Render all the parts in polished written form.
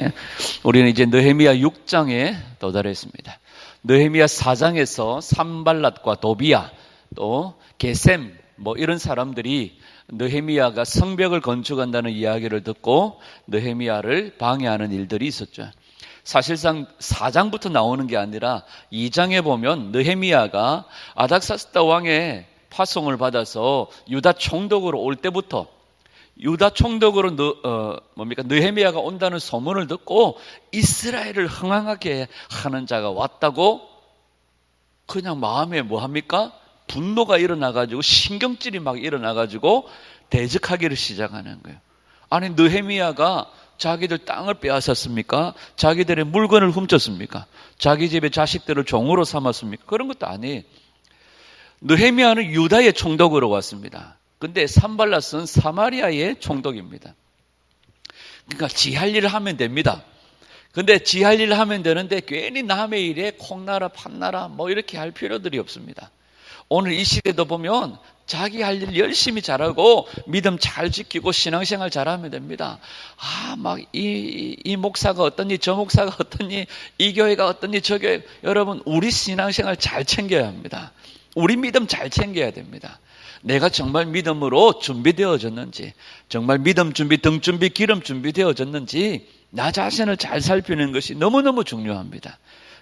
시간에 우리는 이제 느헤미야 6장에 도달했습니다. 느헤미야 4장에서 산발랏과 도비야 또 게셈 이런 사람들이 느헤미야가 성벽을 건축한다는 이야기를 듣고 느헤미야를 방해하는 일들이 있었죠. 사실상 4장부터 나오는 게 아니라 2장에 보면 느헤미야가 아닥사스다 왕의 파송을 받아서 유다 총독으로 올 때부터 유다 총독으로 느헤미야가 온다는 소문을 듣고 이스라엘을 흥왕하게 하는 자가 왔다고 그냥 마음에 뭐합니까? 분노가 일어나가지고 신경질이 막 일어나가지고 대적하기를 시작하는 거예요. 아니 느헤미야가 자기들 땅을 빼앗았습니까? 자기들의 물건을 훔쳤습니까? 자기 집의 자식들을 종으로 삼았습니까? 그런 것도 아니에요. 느헤미야는 유다의 총독으로 왔습니다. 근데 산발랏은 사마리아의 총독입니다. 그러니까 지 할 일을 하면 됩니다. 근데 지 할 일을 하면 되는데 괜히 남의 일에 콩나라 판나라 이렇게 할 필요들이 없습니다. 오늘 이 시대도 보면 자기 할 일 열심히 잘하고 믿음 잘 지키고 신앙생활 잘하면 됩니다. 이 목사가 어떠니 저 목사가 어떠니 이 교회가 어떠니 저 교회 여러분 우리 신앙생활 잘 챙겨야 합니다. 우리 믿음 잘 챙겨야 됩니다. 내가 정말 믿음으로 준비되어졌는지 정말 믿음 준비, 등 준비, 기름 준비되어졌는지 나 자신을 잘 살피는 것이 너무너무 중요합니다.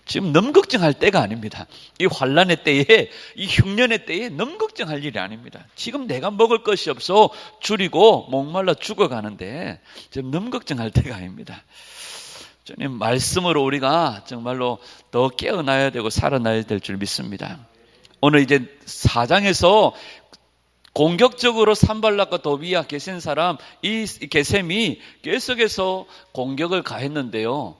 지금 너무 걱정할 때가 아닙니다. 이 환난의 때에 이 흉년의 때에 너무 걱정할 일이 아닙니다. 지금 내가 먹을 것이 없어 줄이고 목말라 죽어가는데 지금 너무 걱정할 때가 아닙니다. 주님 말씀으로 우리가 정말로 더 깨어나야 되고 살아나야 될 줄 믿습니다. 오늘 이제 4장에서 공격적으로 산발랏과 도비야 게셈 사람 이 게셈이 계속해서 공격을 가했는데요.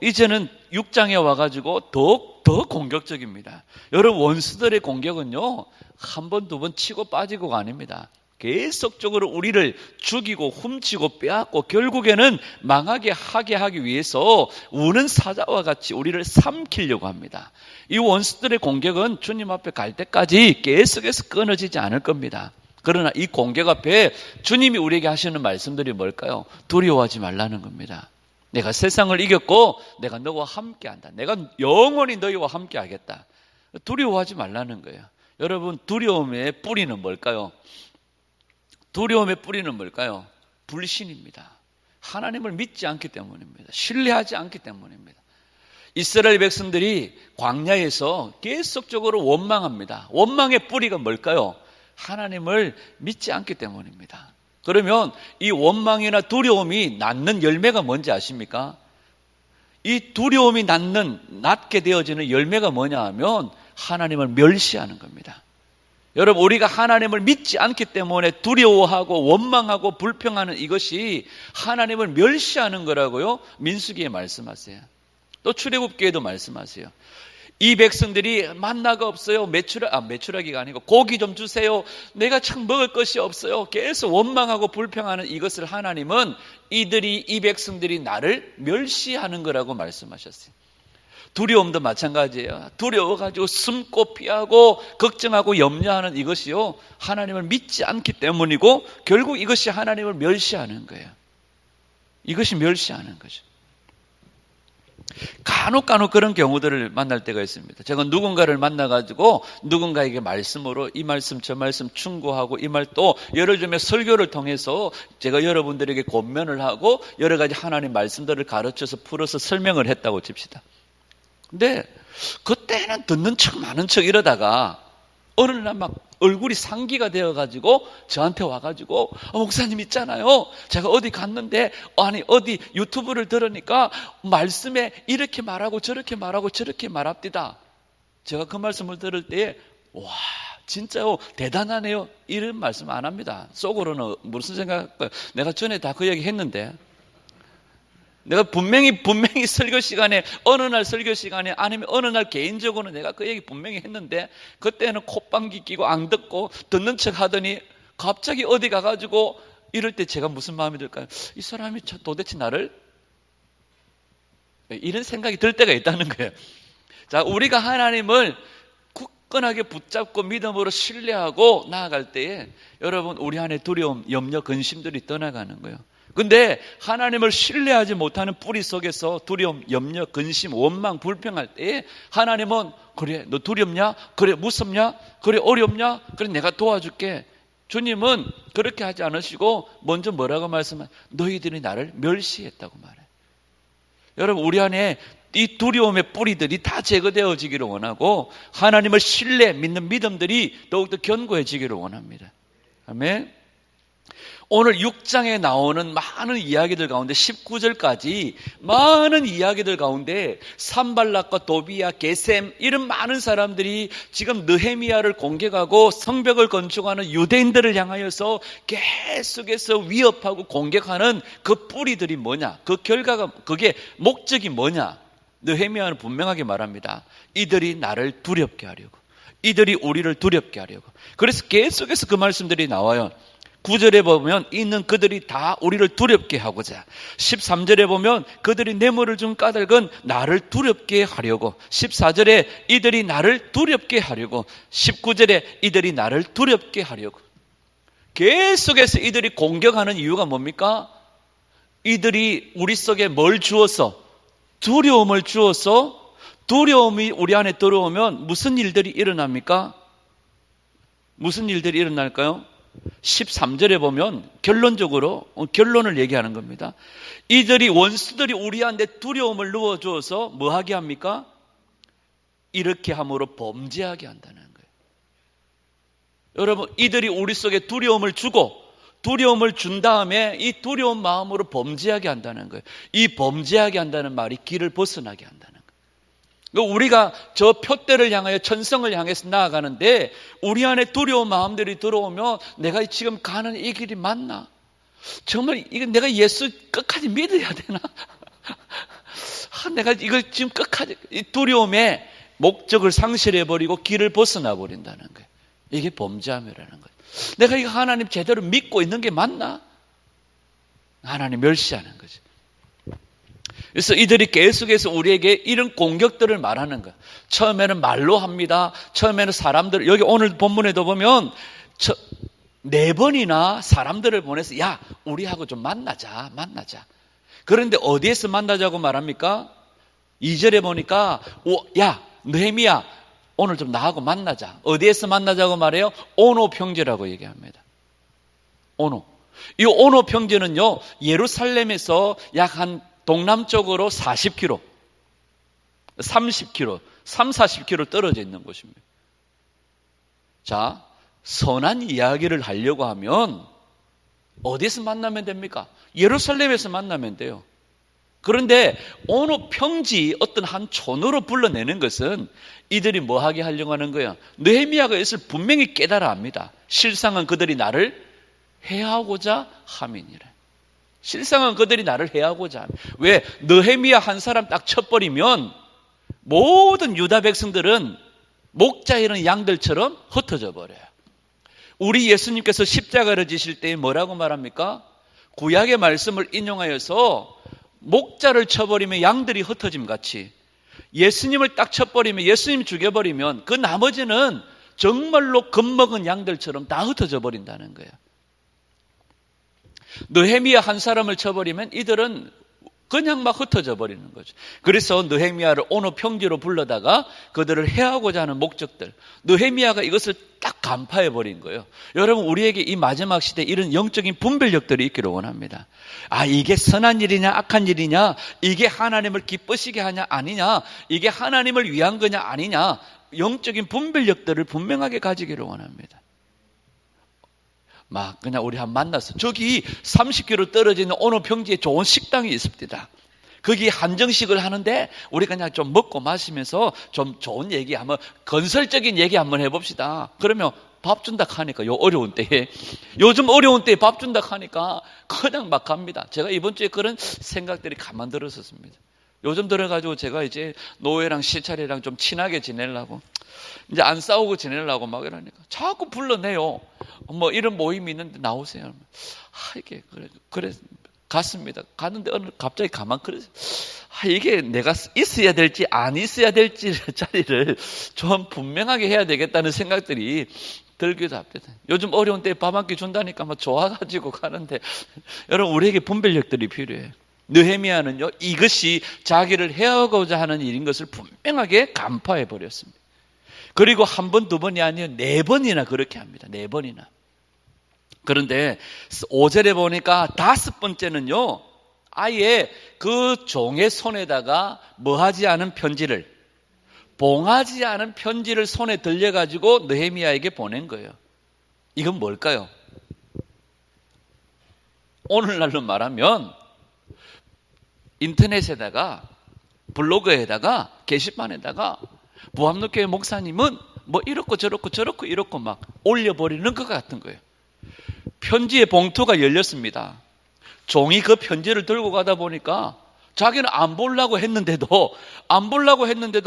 이제는 6장에 와가지고 더 공격적입니다. 여러분 원수들의 공격은요 한 번, 두 번 치고 빠지고가 아닙니다. 계속적으로 우리를 죽이고 훔치고 빼앗고 결국에는 망하게 하기 위해서 우는 사자와 같이 우리를 삼키려고 합니다. 이 원수들의 공격은 주님 앞에 갈 때까지 계속해서 끊어지지 않을 겁니다. 그러나 이 공격 앞에 주님이 우리에게 하시는 말씀들이 뭘까요? 두려워하지 말라는 겁니다. 내가 세상을 이겼고 내가 너와 함께한다. 내가 영원히 너희와 함께하겠다. 두려워하지 말라는 거예요. 여러분 두려움의 뿌리는 뭘까요? 두려움의 뿌리는 뭘까요? 불신입니다. 하나님을 믿지 않기 때문입니다. 신뢰하지 않기 때문입니다. 이스라엘 백성들이 광야에서 계속적으로 원망합니다. 원망의 뿌리가 뭘까요? 하나님을 믿지 않기 때문입니다. 그러면 이 원망이나 두려움이 낳는 열매가 뭔지 아십니까? 이 두려움이 낳게 되어지는 열매가 뭐냐 하면 하나님을 멸시하는 겁니다. 여러분 우리가 하나님을 믿지 않기 때문에 두려워하고 원망하고 불평하는 이것이 하나님을 멸시하는 거라고요. 민수기에 말씀하세요. 또 출애굽기에도 말씀하세요. 이 백성들이 만나가 없어요. 메추라기가 아니고 고기 좀 주세요. 내가 참 먹을 것이 없어요. 계속 원망하고 불평하는 이것을 하나님은 이 백성들이 나를 멸시하는 거라고 말씀하셨어요. 두려움도 마찬가지예요. 두려워가지고 숨고 피하고 걱정하고 염려하는 이것이요 하나님을 믿지 않기 때문이고 결국 이것이 하나님을 멸시하는 거예요. 이것이 멸시하는 거죠. 간혹 그런 경우들을 만날 때가 있습니다. 제가 누군가를 만나가지고 누군가에게 말씀으로 이 말씀 저 말씀 충고하고 이 말 또 예를 들면 설교를 통해서 제가 여러분들에게 권면을 하고 여러 가지 하나님 말씀들을 가르쳐서 풀어서 설명을 했다고 칩시다. 근데 그때는 듣는 척 많은 척 이러다가 어느 날 막 얼굴이 상기가 되어가지고 저한테 와가지고 목사님 있잖아요. 제가 어디 갔는데 어디 유튜브를 들으니까 말씀에 이렇게 말하고 저렇게 말하고 저렇게 말합디다. 제가 그 말씀을 들을 때 와 진짜요 대단하네요 이런 말씀 안 합니다. 속으로는 무슨 생각할까요? 내가 전에 다 그 얘기 했는데 내가 분명히 설교 시간에 어느 날 설교 시간에 아니면 어느 날 개인적으로는 내가 그 얘기 분명히 했는데 그때는 콧방귀 끼고 안 듣고 듣는 척 하더니 갑자기 어디 가가지고 이럴 때 제가 무슨 마음이 들까요? 이 사람이 도대체 나를 이런 생각이 들 때가 있다는 거예요. 자, 우리가 하나님을 굳건하게 붙잡고 믿음으로 신뢰하고 나아갈 때에 여러분 우리 안에 두려움, 염려, 근심들이 떠나가는 거예요. 근데 하나님을 신뢰하지 못하는 뿌리 속에서 두려움, 염려, 근심, 원망, 불평할 때 하나님은 그래 너 두렵냐? 그래 무섭냐? 그래 어렵냐? 그래 내가 도와줄게. 주님은 그렇게 하지 않으시고 먼저 뭐라고 말씀하세요? 너희들이 나를 멸시했다고 말해요. 여러분 우리 안에 이 두려움의 뿌리들이 다 제거되어지기를 원하고 하나님을 신뢰, 믿는 믿음들이 더욱더 견고해지기를 원합니다. 아멘. 오늘 6장에 나오는 많은 이야기들 가운데 19절까지 많은 이야기들 가운데 산발락과 도비야, 게셈 이런 많은 사람들이 지금 느헤미야를 공격하고 성벽을 건축하는 유대인들을 향하여서 계속해서 위협하고 공격하는 그 뿌리들이 뭐냐? 그 결과가 그게 목적이 뭐냐? 느헤미야는 분명하게 말합니다. 이들이 나를 두렵게 하려고. 이들이 우리를 두렵게 하려고. 그래서 계속해서 그 말씀들이 나와요. 9절에 보면 있는 그들이 다 우리를 두렵게 하고자 13절에 보면 그들이 뇌물을 준 까닭은 나를 두렵게 하려고 14절에 이들이 나를 두렵게 하려고 19절에 이들이 나를 두렵게 하려고 계속해서 이들이 공격하는 이유가 뭡니까? 이들이 우리 속에 뭘 주어서 두려움을 주어서 두려움이 우리 안에 들어오면 무슨 일들이 일어납니까? 무슨 일들이 일어날까요? 13절에 보면 결론적으로 결론을 얘기하는 겁니다. 이들이 원수들이 우리 안에 두려움을 넣어줘서 뭐 하게 합니까? 이렇게 함으로 범죄하게 한다는 거예요. 여러분 이들이 우리 속에 두려움을 주고 두려움을 준 다음에 이 두려운 마음으로 범죄하게 한다는 거예요. 이 범죄하게 한다는 말이 길을 벗어나게 한다는 거예요. 우리가 저 표대를 향하여 천성을 향해서 나아가는데 우리 안에 두려운 마음들이 들어오면 내가 지금 가는 이 길이 맞나? 정말 이거 내가 예수 끝까지 믿어야 되나? 내가 이걸 지금 끝까지 이 두려움에 목적을 상실해버리고 길을 벗어나 버린다는 거예요. 이게 범죄함이라는 거예요. 내가 이거 하나님 제대로 믿고 있는 게 맞나? 하나님 멸시하는 거죠. 그래서 이들이 계속해서 우리에게 이런 공격들을 말하는 거예요. 처음에는 말로 합니다. 처음에는 사람들, 여기 오늘 본문에도 보면 4번이나 사람들을 보내서 야, 우리하고 좀 만나자. 그런데 어디에서 만나자고 말합니까? 2절에 보니까 야, 느헤미야, 오늘 좀 나하고 만나자. 어디에서 만나자고 말해요? 오노 평지라고 얘기합니다. 오노. 이 오노 평지는요, 예루살렘에서 약 한 동남쪽으로 40km, 30km, 40km 떨어져 있는 곳입니다. 자, 선한 이야기를 하려고 하면 어디서 만나면 됩니까? 예루살렘에서 만나면 돼요. 그런데 어느 평지 어떤 한 촌으로 불러내는 것은 이들이 뭐 하게 하려고 하는 거예요? 느헤미야가 이것을 분명히 깨달아 합니다. 실상은 그들이 나를 해하고자 함이니라. 실상은 그들이 나를 해하고자 함. 왜? 느헤미야 한 사람 딱 쳐버리면 모든 유다 백성들은 목자 이런 양들처럼 흩어져 버려요. 우리 예수님께서 십자가를 지실 때 뭐라고 말합니까? 구약의 말씀을 인용하여서 목자를 쳐버리면 양들이 흩어짐 같이 예수님을 딱 쳐버리면 예수님 죽여버리면 그 나머지는 정말로 겁먹은 양들처럼 다 흩어져 버린다는 거예요. 느헤미야 한 사람을 쳐버리면 이들은 그냥 막 흩어져 버리는 거죠. 그래서 느헤미야를 어느 평지로 불러다가 그들을 해하고자 하는 목적들, 느헤미야가 이것을 딱 간파해 버린 거예요. 여러분 우리에게 이 마지막 시대에 이런 영적인 분별력들이 있기를 원합니다. 아, 이게 선한 일이냐 악한 일이냐, 이게 하나님을 기쁘시게 하냐 아니냐, 이게 하나님을 위한 거냐 아니냐, 영적인 분별력들을 분명하게 가지기를 원합니다. 막 그냥 우리 한번 만나서 저기 30km 떨어져 있는 어느 평지에 좋은 식당이 있습니다. 거기 한정식을 하는데 우리 그냥 좀 먹고 마시면서 좀 좋은 얘기 한번, 건설적인 얘기 한번 해봅시다. 그러면 밥 준다 하니까 어려운 때에, 요즘 어려운 때에 밥 준다 하니까 그냥 막 갑니다. 제가 이번 주에 그런 생각들이 가만 들었었습니다. 요즘 들어가지고 제가 이제 노예랑 시찰이랑 좀 친하게 지내려고, 이제 안 싸우고 지내려고 막 이러니까 자꾸 불러내요. 뭐 이런 모임이 있는데 나오세요. 이게 그래 갔습니다. 갔는데 어느 갑자기 가만 그래. 이게 내가 있어야 될지 안 있어야 될지 자리를 좀 분명하게 해야 되겠다는 생각들이 들기도 합니다. 요즘 어려운 때에 밥 한 끼 준다니까 막 좋아가지고 가는데 여러분 우리에게 분별력들이 필요해요. 느헤미야는요 이것이 자기를 해하고자 하는 일인 것을 분명하게 간파해 버렸습니다. 그리고 한 번, 두 번이 아니에요. 4번이나 그렇게 합니다. 4번이나. 그런데 5절에 보니까 5번째는요 아예 그 종의 손에다가 뭐하지 않은 편지를, 봉하지 않은 편지를 손에 들려가지고 느헤미야에게 보낸 거예요. 이건 뭘까요? 오늘날로 말하면 인터넷에다가, 블로그에다가, 게시판에다가 부암로교회 목사님은 뭐 이렇고 저렇고 막 올려버리는 것 같은 거예요. 편지의 봉투가 열렸습니다. 종이 그 편지를 들고 가다 보니까 자기는 안 보려고 했는데도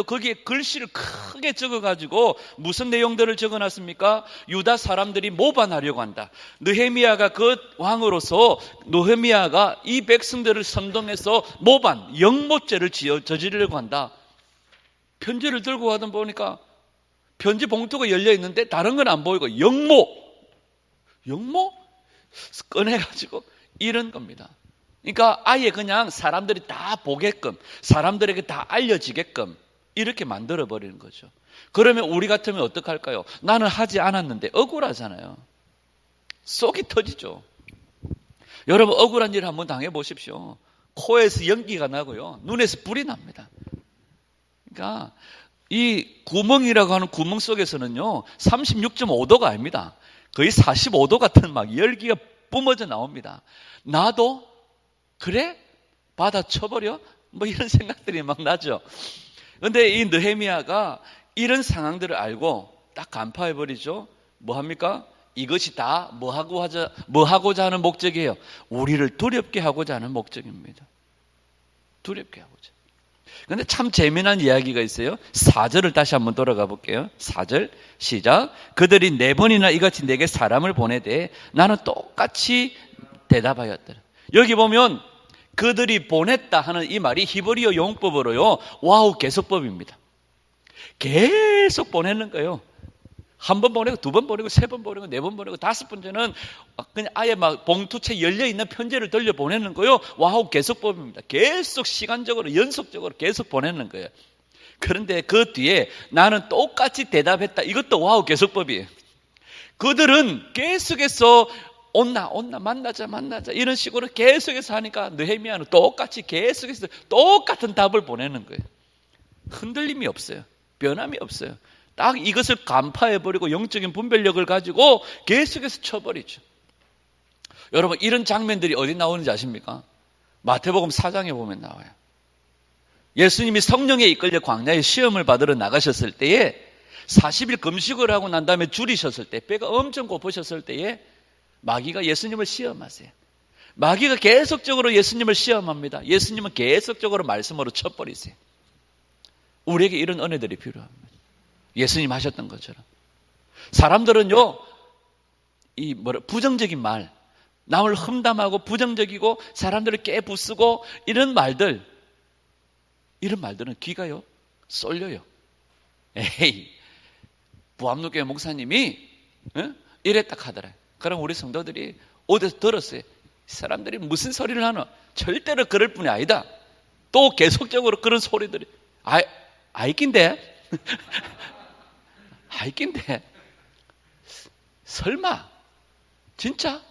거기에 글씨를 크게 적어가지고 무슨 내용들을 적어놨습니까? 유다 사람들이 모반하려고 한다. 느헤미야가 그 왕으로서 느헤미야가 이 백성들을 선동해서 모반, 영모죄를 저지르려고 한다. 편지를 들고 가다 보니까 편지 봉투가 열려있는데 다른 건 안 보이고 영모? 꺼내가지고 이런 겁니다. 그러니까 아예 그냥 사람들이 다 보게끔, 사람들에게 다 알려지게끔 이렇게 만들어버리는 거죠. 그러면 우리 같으면 어떡할까요? 나는 하지 않았는데 억울하잖아요. 속이 터지죠. 여러분 억울한 일 한번 당해보십시오. 코에서 연기가 나고요. 눈에서 불이 납니다. 그러니까 이 구멍이라고 하는 구멍 속에서는요 36.5도가 아닙니다. 거의 45도 같은 막 열기가 뿜어져 나옵니다. 나도 그래? 받아쳐버려? 뭐 이런 생각들이 막 나죠. 그런데 이 느헤미야가 이런 상황들을 알고 딱 간파해버리죠. 뭐 합니까? 이것이 다 뭐 하고자 하는 목적이에요. 우리를 두렵게 하고자 하는 목적입니다. 두렵게 하고자. 그런데 참 재미난 이야기가 있어요. 4절을 다시 한번 돌아가 볼게요. 4절 시작. 그들이 4번이나 이같이 내게 사람을 보내되 나는 똑같이 대답하였더라. 여기 보면 그들이 보냈다 하는 이 말이 히브리어 용법으로요 와우 계속법입니다. 계속 보내는 거예요. 한 번 보내고, 2번 보내고, 3번 보내고, 4번 보내고, 5번째는 그냥 아예 막 봉투채 열려있는 편지를 돌려 보내는 거예요. 와우 계속법입니다. 계속 시간적으로 연속적으로 계속 보내는 거예요. 그런데 그 뒤에 나는 똑같이 대답했다. 이것도 와우 계속법이에요. 그들은 계속해서 온나 만나자 이런 식으로 계속해서 하니까 느헤미야는 똑같이 계속해서 똑같은 답을 보내는 거예요. 흔들림이 없어요. 변함이 없어요. 딱 이것을 간파해버리고 영적인 분별력을 가지고 계속해서 쳐버리죠. 여러분 이런 장면들이 어디 나오는지 아십니까? 마태복음 4장에 보면 나와요. 예수님이 성령에 이끌려 광야에 시험을 받으러 나가셨을 때에 40일 금식을 하고 난 다음에 줄이셨을 때, 배가 엄청 고프셨을 때에 마귀가 예수님을 시험하세요. 마귀가 계속적으로 예수님을 시험합니다. 예수님은 계속적으로 말씀으로 쳐버리세요. 우리에게 이런 은혜들이 필요합니다. 예수님 하셨던 것처럼. 사람들은요, 부정적인 말, 남을 험담하고 부정적이고 사람들을 깨부수고 이런 말들은 귀가요, 쏠려요. 에이, 부암로교회 목사님이 이랬다 하더라. 그럼 우리 성도들이 어디서 들었어요. 사람들이 무슨 소리를 하나? 절대로 그럴 뿐이 아니다. 또 계속적으로 그런 소리들이 아이낀데 설마 진짜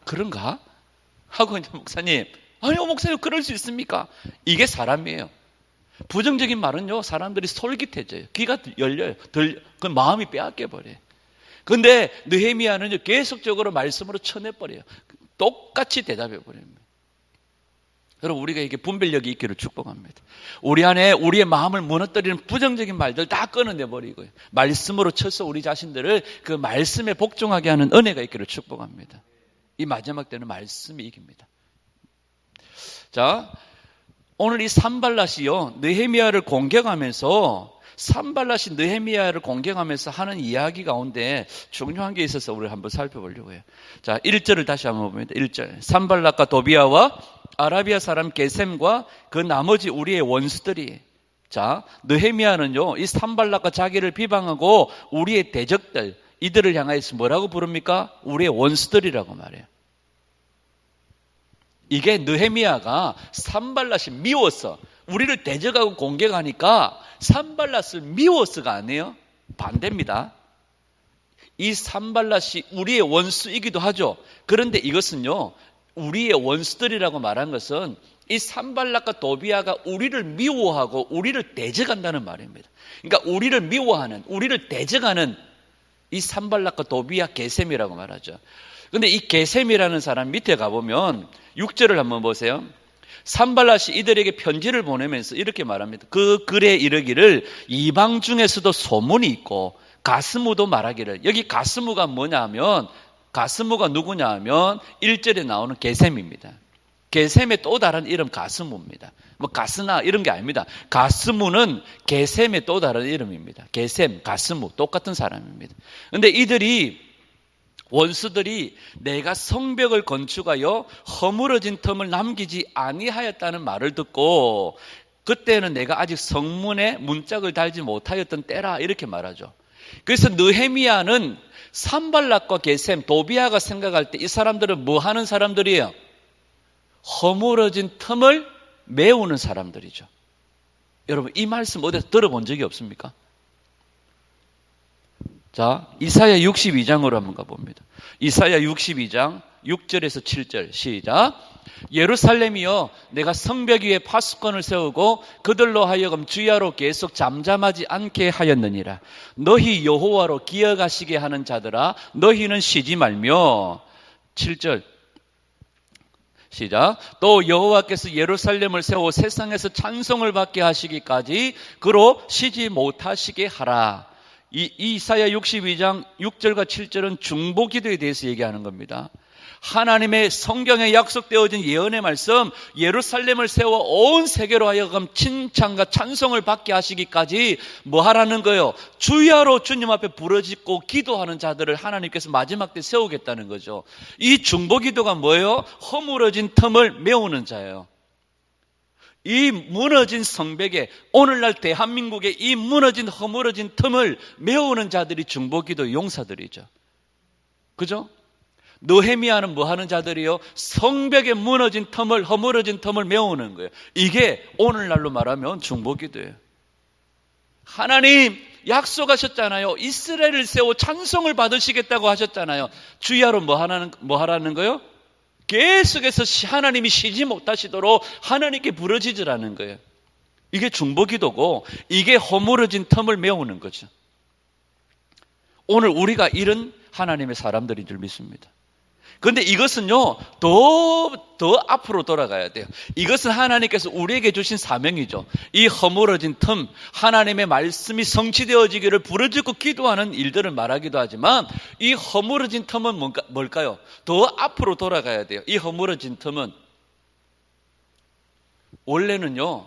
그런가? 하고 이제 목사님, 아니요 목사님 그럴 수 있습니까? 이게 사람이에요. 부정적인 말은요 사람들이 솔깃해져요. 귀가 열려요. 그 마음이 빼앗겨 버려요. 그런데 느헤미야는 계속적으로 말씀으로 쳐내버려요. 똑같이 대답해 버립니다. 여러분 우리가 이게 분별력이 있기를 축복합니다. 우리 안에 우리의 마음을 무너뜨리는 부정적인 말들 다 끊어내버리고 말씀으로 쳐서 우리 자신들을 그 말씀에 복종하게 하는 은혜가 있기를 축복합니다. 이 마지막 때는 말씀이 이깁니다. 자, 오늘 이 산발랏이요 느헤미야를 공격하면서 산발랏이 느헤미야를 공격하면서 하는 이야기 가운데 중요한 게 있어서 우리 한번 살펴보려고 해요. 자, 1절을 다시 한번 봅니다. 1절. 산발랏과 도비아와 아라비아 사람 게셈과 그 나머지 우리의 원수들이, 자, 느헤미야는요 이 산발랏과 자기를 비방하고 우리의 대적들, 이들을 향하여서 뭐라고 부릅니까? 우리의 원수들이라고 말해요. 이게 느헤미야가 산발랏이 미워서 우리를 대적하고 공격하니까 산발랏을 미워서가 아니에요. 반대입니다. 이 산발랏이 우리의 원수이기도 하죠. 그런데 이것은요, 우리의 원수들이라고 말한 것은 이 산발랏과 도비아가 우리를 미워하고 우리를 대적한다는 말입니다. 그러니까 우리를 미워하는, 우리를 대적하는 이 산발랏과 도비아 게셈이라고 말하죠. 그런데 이 게셈이라는 사람 밑에 가보면 6절을 한번 보세요. 산발랏이 이들에게 편지를 보내면서 이렇게 말합니다. 그 글에 이르기를 이방 중에서도 소문이 있고 가스무도 말하기를. 여기 가스무가 뭐냐 하면, 가스무가 누구냐 하면 1절에 나오는 게셈입니다. 게셈의 또 다른 이름 가스무입니다. 뭐 가스나 이런 게 아닙니다. 가스무는 게셈의 또 다른 이름입니다. 게셈, 가스무 똑같은 사람입니다. 그런데 이들이, 원수들이 내가 성벽을 건축하여 허물어진 틈을 남기지 아니하였다는 말을 듣고, 그때는 내가 아직 성문에 문짝을 달지 못하였던 때라, 이렇게 말하죠. 그래서 느헤미야는 산발랏과 게셈, 도비아가 생각할 때 이 사람들은 뭐 하는 사람들이에요? 허물어진 틈을 메우는 사람들이죠. 여러분, 이 말씀 어디서 들어본 적이 없습니까? 자, 이사야 62장으로 한번 가봅니다. 이사야 62장 6절에서 7절 시작. 예루살렘이여, 내가 성벽 위에 파수꾼을 세우고 그들로 하여금 주야로 계속 잠잠하지 않게 하였느니라. 너희 여호와로 기억하시게 하는 자들아, 너희는 쉬지 말며. 7절 시작. 또 여호와께서 예루살렘을 세워 세상에서 찬송을 받게 하시기까지 그로 쉬지 못하시게 하라. 이 이사야 62장 6절과 7절은 중보기도에 대해서 얘기하는 겁니다. 하나님의 성경에 약속되어진 예언의 말씀, 예루살렘을 세워 온 세계로 하여금 칭찬과 찬송을 받게 하시기까지 뭐 하라는 거예요? 주야로 주님 앞에 부르짖고 기도하는 자들을 하나님께서 마지막 때 세우겠다는 거죠. 이 중보기도가 뭐예요? 허물어진 틈을 메우는 자예요. 이 무너진 성벽에, 오늘날 대한민국의 이 무너진 허물어진 틈을 메우는 자들이 중보기도 용사들이죠. 그죠? 느헤미야는 뭐 하는 자들이요? 성벽에 무너진 틈을, 허물어진 틈을 메우는 거예요. 이게 오늘날로 말하면 중보기도예요. 하나님 약속하셨잖아요. 이스라엘을 세워 찬송을 받으시겠다고 하셨잖아요. 주야로 뭐 하라는 거예요? 계속해서 하나님이 쉬지 못하시도록 하나님께 부르짖으라는 거예요. 이게 중보기도고, 이게 허물어진 틈을 메우는 거죠. 오늘 우리가 이런 하나님의 사람들인 줄 믿습니다. 그런데 이것은요, 더 앞으로 돌아가야 돼요. 이것은 하나님께서 우리에게 주신 사명이죠. 이 허물어진 틈, 하나님의 말씀이 성취되어지기를 부르짖고 기도하는 일들을 말하기도 하지만, 이 허물어진 틈은 뭘까요? 더 앞으로 돌아가야 돼요. 이 허물어진 틈은 원래는요,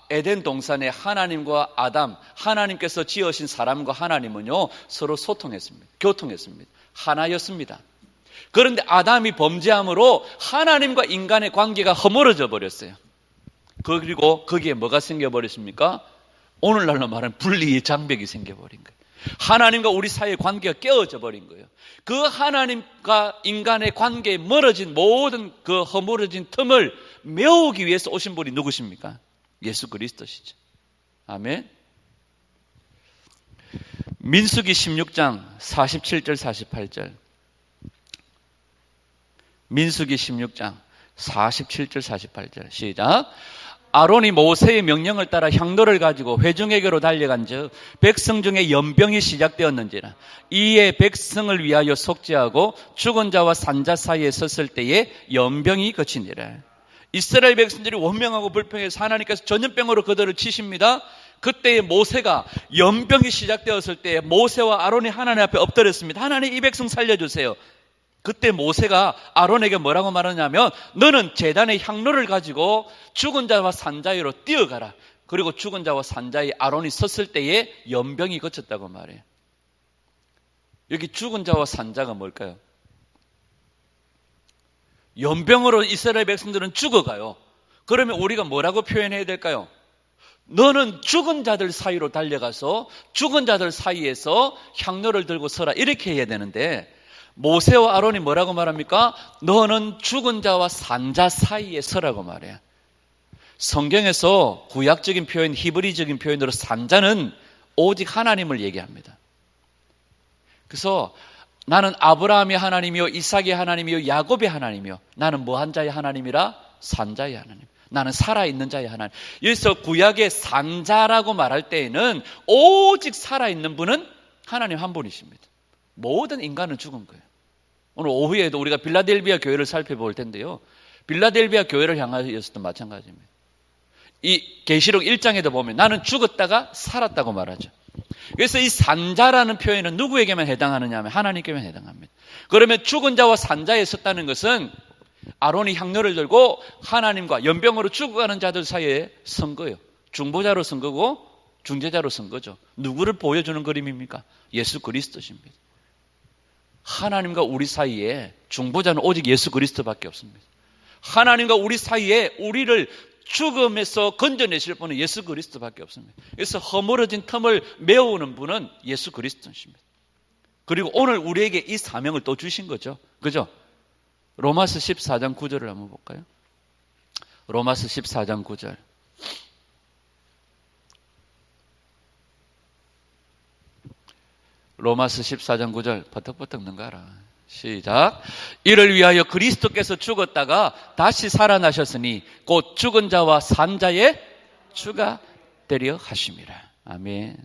에덴 동산에 하나님과 아담, 하나님께서 지으신 사람과 하나님은요 서로 소통했습니다. 교통했습니다. 하나였습니다. 그런데 아담이 범죄함으로 하나님과 인간의 관계가 허물어져 버렸어요. 그리고 거기에 뭐가 생겨버렸습니까? 오늘날로 말하면 분리의 장벽이 생겨버린 거예요. 하나님과 우리 사이의 관계가 깨어져 버린 거예요. 그 하나님과 인간의 관계에 멀어진 모든 그 허물어진 틈을 메우기 위해서 오신 분이 누구십니까? 예수 그리스도시죠. 아멘. 민수기 16장 47절 48절. 민수기 16장 47절 48절 시작. 아론이 모세의 명령을 따라 향로를 가지고 회중에게로 달려간즉 백성 중에 연병이 시작되었는지라. 이에 백성을 위하여 속죄하고 죽은 자와 산자 사이에 섰을 때에 연병이 그치니라. 이스라엘 백성들이 원명하고 불평해서 하나님께서 전염병으로 그들을 치십니다. 그때에 모세가, 연병이 시작되었을 때 모세와 아론이 하나님 앞에 엎드렸습니다. 하나님, 이 백성 살려주세요. 그때 모세가 아론에게 뭐라고 말하냐면, 너는 제단의 향로를 가지고 죽은 자와 산자위로 뛰어가라. 그리고 죽은 자와 산자위 아론이 섰을 때에 연병이 그쳤다고 말해요. 여기 죽은 자와 산자가 뭘까요? 연병으로 이스라엘 백성들은 죽어가요. 그러면 우리가 뭐라고 표현해야 될까요? 너는 죽은 자들 사이로 달려가서 죽은 자들 사이에서 향로를 들고 서라. 이렇게 해야 되는데 모세와 아론이 뭐라고 말합니까? 너는 죽은 자와 산 자 사이에 서라고 말해요. 성경에서 구약적인 표현, 히브리적인 표현으로 산자는 오직 하나님을 얘기합니다. 그래서 나는 아브라함의 하나님이요, 이삭의 하나님이요, 야곱의 하나님이요. 나는 뭐한 자의 하나님이라? 산자의 하나님. 나는 살아있는 자의 하나님. 여기서 구약의 산자라고 말할 때에는 오직 살아있는 분은 하나님 한 분이십니다. 모든 인간은 죽은 거예요. 오늘 오후에도 우리가 빌라델비아 교회를 살펴볼 텐데요. 빌라델비아 교회를 향하여서도 마찬가지입니다. 이 계시록 1장에도 보면 나는 죽었다가 살았다고 말하죠. 그래서 이 산자라는 표현은 누구에게만 해당하느냐 하면 하나님께만 해당합니다. 그러면 죽은 자와 산자에 섰다는 것은 아론이 향로를 들고 하나님과 연병으로 죽어가는 자들 사이에 선 거예요. 중보자로 선 거고 중재자로 선 거죠. 누구를 보여주는 그림입니까? 예수 그리스도십니다. 하나님과 우리 사이에 중보자는 오직 예수 그리스도밖에 없습니다. 하나님과 우리 사이에 우리를 죽음에서 건져내실 분은 예수 그리스도밖에 없습니다. 그래서 허물어진 틈을 메우는 분은 예수 그리스도십니다. 그리고 오늘 우리에게 이 사명을 또 주신 거죠. 그죠? 로마서 14장 9절을 한번 볼까요? 로마서 14장 9절. 로마서 14장 9절 버떡버떡 능가라. 시작. 이를 위하여 그리스도께서 죽었다가 다시 살아나셨으니 곧 죽은 자와 산 자의 주가 되려 하심이라. 아멘.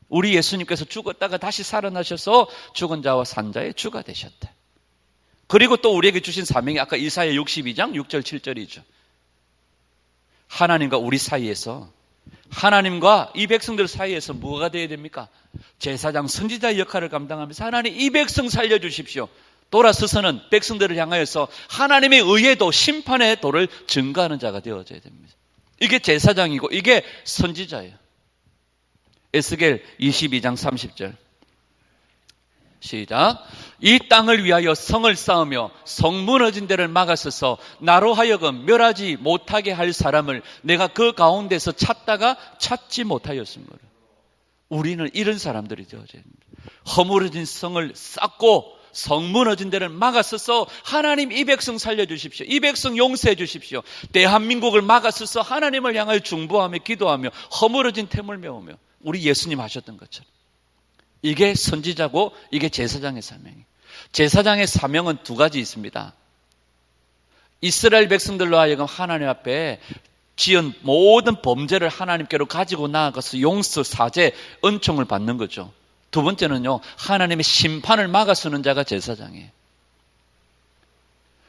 우리 예수님께서 죽었다가 다시 살아나셔서 죽은 자와 산 자의 주가 되셨다. 그리고 또 우리에게 주신 사명이 아까 이사야 62장 6절 7절이죠. 하나님과 우리 사이에서, 하나님과 이 백성들 사이에서 뭐가 되어야 됩니까? 제사장 선지자의 역할을 감당하면서 하나님 이 백성 살려주십시오. 돌아서서는 백성들을 향하여서 하나님의 의에도 심판의 도를 증거하는 자가 되어져야 됩니다. 이게 제사장이고 이게 선지자예요. 에스겔 22장 30절. 시작. 이 땅을 위하여 성을 쌓으며 성 무너진 데를 막았어서 나로 하여금 멸하지 못하게 할 사람을 내가 그 가운데서 찾다가 찾지 못하였으므로. 우리는 이런 사람들이 되어져야 됩니다. 허물어진 성을 쌓고 성 무너진 데를 막았어서 하나님 이 백성 살려주십시오. 이 백성 용서해 주십시오. 대한민국을 막았어서 하나님을 향하여 중보하며 기도하며 허물어진 템을 메우며 우리 예수님 하셨던 것처럼. 이게 선지자고 이게 제사장의 사명이에요. 제사장의 사명은 두 가지 있습니다. 이스라엘 백성들로 하여금 하나님 앞에 지은 모든 범죄를 하나님께로 가지고 나아가서 용서, 사죄, 은총을 받는 거죠. 두 번째는요, 하나님의 심판을 막아서는 자가 제사장이에요.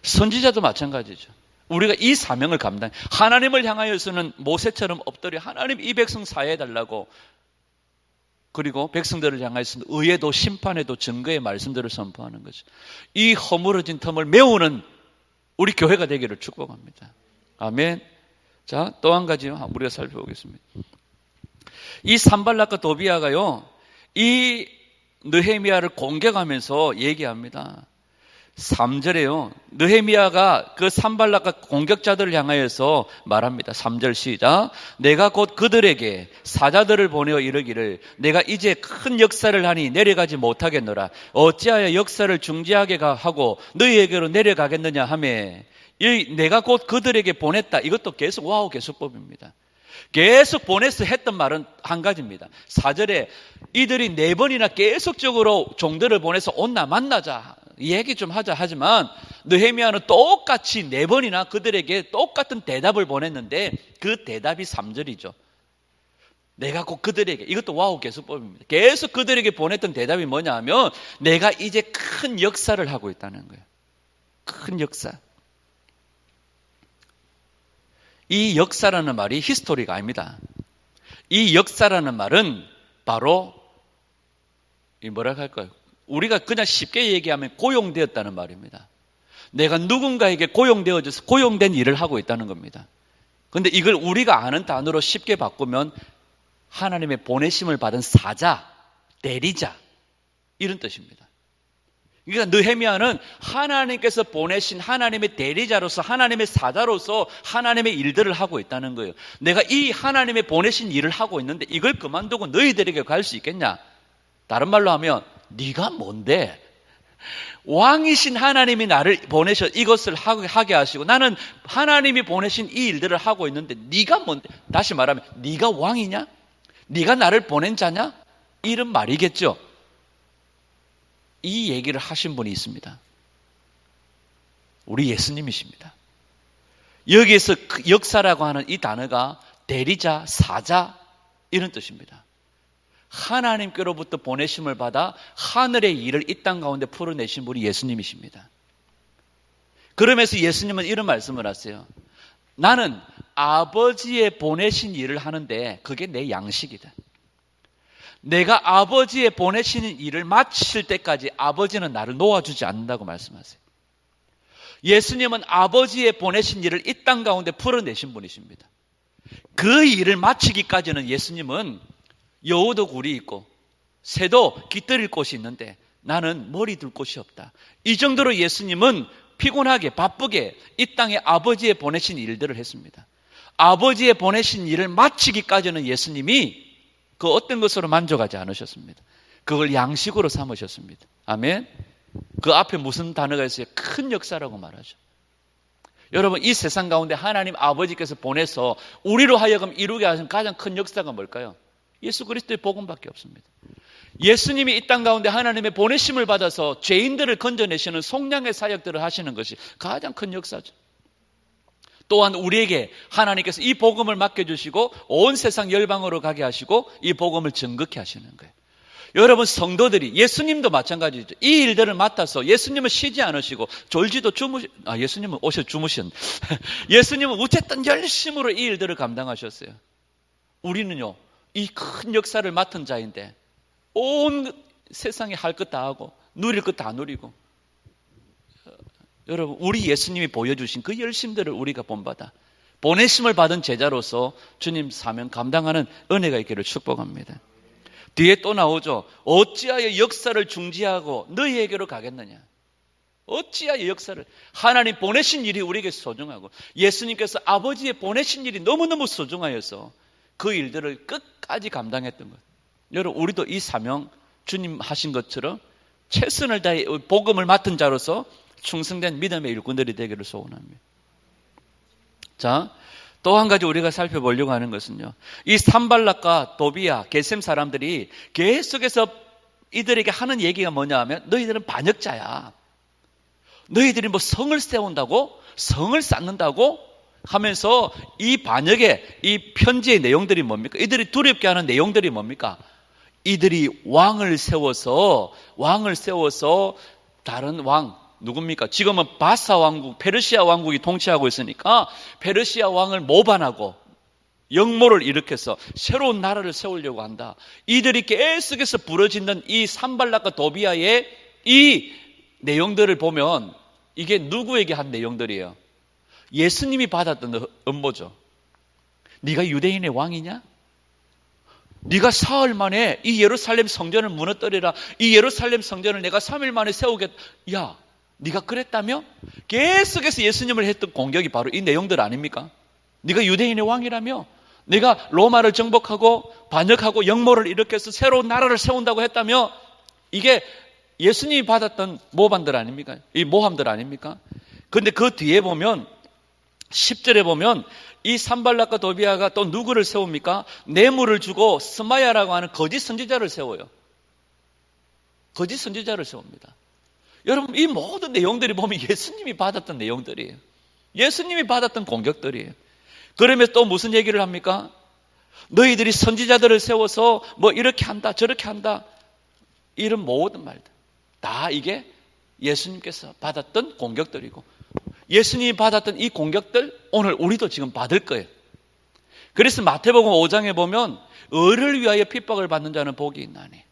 선지자도 마찬가지죠. 우리가 이 사명을 감당, 하나님을 향하여서는 모세처럼 엎드려 하나님 이 백성 사해달라고, 그리고 백성들을 향하여서는 의에도 심판에도 증거의 말씀들을 선포하는 거죠. 이 허물어진 틈을 메우는 우리 교회가 되기를 축복합니다. 아멘. 자, 또 한 가지 우리가 살펴보겠습니다. 이 산발락과 도비아가요, 이 느헤미야를 공격하면서 얘기합니다. 3절에요. 느헤미야가 그 산발락과 공격자들을 향하여서 말합니다. 3절 시작. 내가 곧 그들에게 사자들을 보내어 이르기를 내가 이제 큰 역사를 하니 내려가지 못하겠노라. 어찌하여 역사를 중지하게 하고 너희에게로 내려가겠느냐 하매 내가 곧 그들에게 보냈다. 이것도 계속 와우 계속법입니다. 계속 보내서 했던 말은 한 가지입니다. 4절에 이들이 4번이나 계속적으로 종들을 보내서 온나 만나자 얘기 좀 하자 하지만 느헤미야는 똑같이 4번이나 그들에게 똑같은 대답을 보냈는데 그 대답이 3절이죠. 내가 곧 그들에게, 이것도 와우 계속법입니다. 계속 그들에게 보냈던 대답이 뭐냐 하면 내가 이제 큰 역사를 하고 있다는 거예요. 큰 역사. 이 역사라는 말이 히스토리가 아닙니다. 이 역사라는 말은 바로 뭐라 할까요? 우리가 그냥 쉽게 얘기하면 고용되었다는 말입니다. 내가 누군가에게 고용되어져서 고용된 일을 하고 있다는 겁니다. 그런데 이걸 우리가 아는 단어로 쉽게 바꾸면 하나님의 보내심을 받은 사자, 대리자 이런 뜻입니다. 그러니까 느헤미야는 하나님께서 보내신 하나님의 대리자로서 하나님의 사자로서 하나님의 일들을 하고 있다는 거예요. 내가 이 하나님의 보내신 일을 하고 있는데 이걸 그만두고 너희들에게 갈 수 있겠냐? 다른 말로 하면 네가 뭔데? 왕이신 하나님이 나를 보내셔 이것을 하게 하시고 나는 하나님이 보내신 이 일들을 하고 있는데 네가 뭔데? 다시 말하면 네가 왕이냐? 네가 나를 보낸 자냐? 이런 말이겠죠. 이 얘기를 하신 분이 있습니다. 우리 예수님이십니다. 여기에서 역사라고 하는 이 단어가 대리자, 사자 이런 뜻입니다. 하나님께로부터 보내심을 받아 하늘의 일을 이 땅 가운데 풀어내신 분이 예수님이십니다. 그러면서 예수님은 이런 말씀을 하세요. 나는 아버지의 보내신 일을 하는데 그게 내 양식이다. 내가 아버지의 보내시는 일을 마칠 때까지 아버지는 나를 놓아주지 않는다고 말씀하세요. 예수님은 아버지의 보내신 일을 이 땅 가운데 풀어내신 분이십니다. 그 일을 마치기까지는 예수님은 여우도 굴이 있고 새도 깃들일 곳이 있는데 나는 머리 둘 곳이 없다. 이 정도로 예수님은 피곤하게 바쁘게 이 땅에 아버지의 보내신 일들을 했습니다. 아버지의 보내신 일을 마치기까지는 예수님이 그 어떤 것으로 만족하지 않으셨습니다. 그걸 양식으로 삼으셨습니다. 아멘. 그 앞에 무슨 단어가 있어요? 큰 역사라고 말하죠. 여러분 이 세상 가운데 하나님 아버지께서 보내서 우리로 하여금 이루게 하신 가장 큰 역사가 뭘까요? 예수 그리스도의 복음밖에 없습니다. 예수님이 이 땅 가운데 하나님의 보내심을 받아서 죄인들을 건져내시는 속량의 사역들을 하시는 것이 가장 큰 역사죠. 또한 우리에게 하나님께서 이 복음을 맡겨주시고 온 세상 열방으로 가게 하시고 이 복음을 증거케 하시는 거예요. 여러분 성도들이 예수님도 마찬가지죠. 이 일들을 맡아서 예수님은 쉬지 않으시고 졸지도 예수님은 오셔 주무셨는데 예수님은 어쨌든 열심으로 이 일들을 감당하셨어요. 우리는요 이 큰 역사를 맡은 자인데 온 세상에 할 것 다 하고 누릴 것 다 누리고 여러분 우리 예수님이 보여주신 그 열심들을 우리가 본받아 보내심을 받은 제자로서 주님 사명 감당하는 은혜가 있기를 축복합니다. 뒤에 또 나오죠. 어찌하여 역사를 중지하고 너희에게로 가겠느냐. 어찌하여 역사를 하나님 보내신 일이 우리에게 소중하고 예수님께서 아버지의 보내신 일이 너무너무 소중하여서 그 일들을 끝까지 감당했던 것. 여러분 우리도 이 사명 주님 하신 것처럼 최선을 다해 복음을 맡은 자로서 충성된 믿음의 일꾼들이 되기를 소원합니다. 자, 또 한 가지 우리가 살펴보려고 하는 것은요. 이 산발락과 도비야, 게셈 사람들이 계속해서 이들에게 하는 얘기가 뭐냐 하면 너희들은 반역자야. 너희들이 뭐 성을 세운다고? 성을 쌓는다고? 하면서 이 반역의 이 편지의 내용들이 뭡니까? 이들이 두렵게 하는 내용들이 뭡니까? 이들이 왕을 세워서 다른 왕 누굽니까? 지금은 바사 왕국, 페르시아 왕국이 통치하고 있으니까 페르시아 왕을 모반하고 역모를 일으켜서 새로운 나라를 세우려고 한다. 이들이 계속해서 부러지는 이 산발락과 도비야의 이 내용들을 보면 이게 누구에게 한 내용들이에요? 예수님이 받았던 음모죠. 네가 유대인의 왕이냐? 네가 사흘 만에 이 예루살렘 성전을 무너뜨리라. 이 예루살렘 성전을 내가 3일 만에 세우겠다. 야, 네가 그랬다며? 계속해서 예수님을 했던 공격이 바로 이 내용들 아닙니까? 네가 유대인의 왕이라며? 네가 로마를 정복하고 반역하고 역모를 일으켜서 새로운 나라를 세운다고 했다며? 이게 예수님이 받았던 모반들 아닙니까? 이 모함들 아닙니까? 그런데 그 뒤에 보면 10절에 보면 이 산발락과 도비야가 또 누구를 세웁니까? 뇌물을 주고 스마야라고 하는 거짓 선지자를 세워요. 거짓 선지자를 세웁니다. 여러분 이 모든 내용들이 보면 예수님이 받았던 내용들이에요. 예수님이 받았던 공격들이에요. 그러면서 또 무슨 얘기를 합니까? 너희들이 선지자들을 세워서 뭐 이렇게 한다 저렇게 한다 이런 모든 말들 다 이게 예수님께서 받았던 공격들이고 예수님이 받았던 이 공격들 오늘 우리도 지금 받을 거예요. 그래서 마태복음 5장에 보면 의를 위하여 핍박을 받는 자는 복이 있나니.